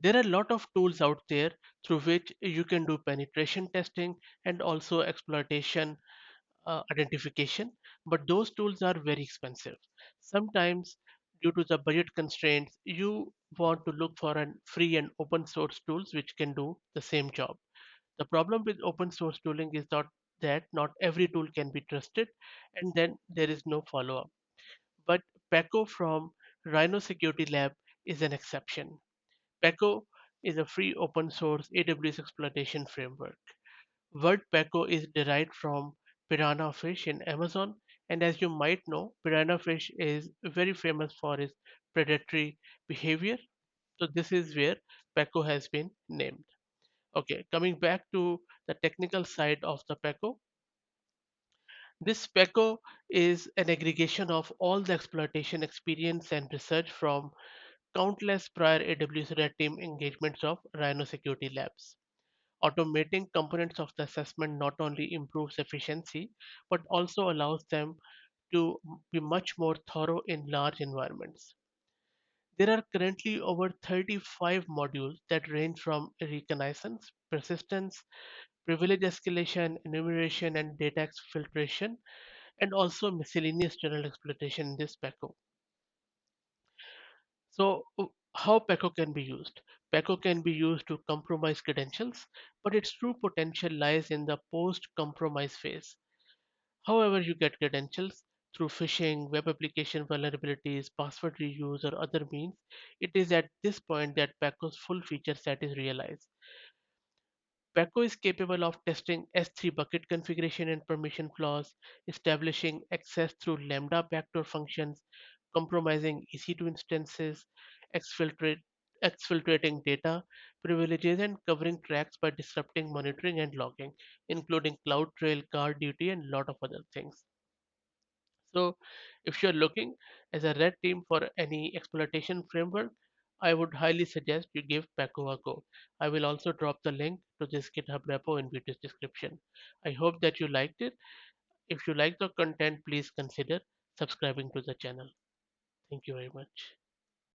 There are a lot of tools out there through which you can do penetration testing and also exploitation identification, but those tools are very expensive. Sometimes, due to the budget constraints, you want to look for an free and open source tools which can do the same job. The problem with open source tooling is not that not every tool can be trusted, and then there is no follow up. But Paco from Rhino Security Lab is an exception. Paco is a free open source AWS exploitation framework. Word Paco is derived from piranha fish in Amazon, and as you might know, piranha fish is very famous for its predatory behavior. So this is where Paco has been named. Okay, coming back to the technical side of the Paco. This Paco is an aggregation of all the exploitation experience and research from countless prior AWS Red Team engagements of Rhino Security Labs. Automating components of the assessment not only improves efficiency but also allows them to be much more thorough in large environments. There are currently over 35 modules that range from reconnaissance, persistence, privilege escalation, enumeration, and data exfiltration, and also miscellaneous general exploitation in this PECO. So, how PECO can be used? PECO can be used to compromise credentials, but its true potential lies in the post compromise phase. However, you get credentials through phishing, web application vulnerabilities, password reuse, or other means. It is at this point that PECO's full feature set is realized. Paco is capable of testing S3 bucket configuration and permission flaws, establishing access through Lambda backdoor functions, compromising EC2 instances, exfiltrate, exfiltrating data privileges, and covering tracks by disrupting monitoring and logging, including CloudTrail, GuardDuty, and a lot of other things. So, if you're looking as a red team for any exploitation framework, I would highly suggest you give Paco a go. I will also drop the link to this GitHub repo in video's description. I hope that you liked it. If you like the content, please consider subscribing to the channel. Thank you very much.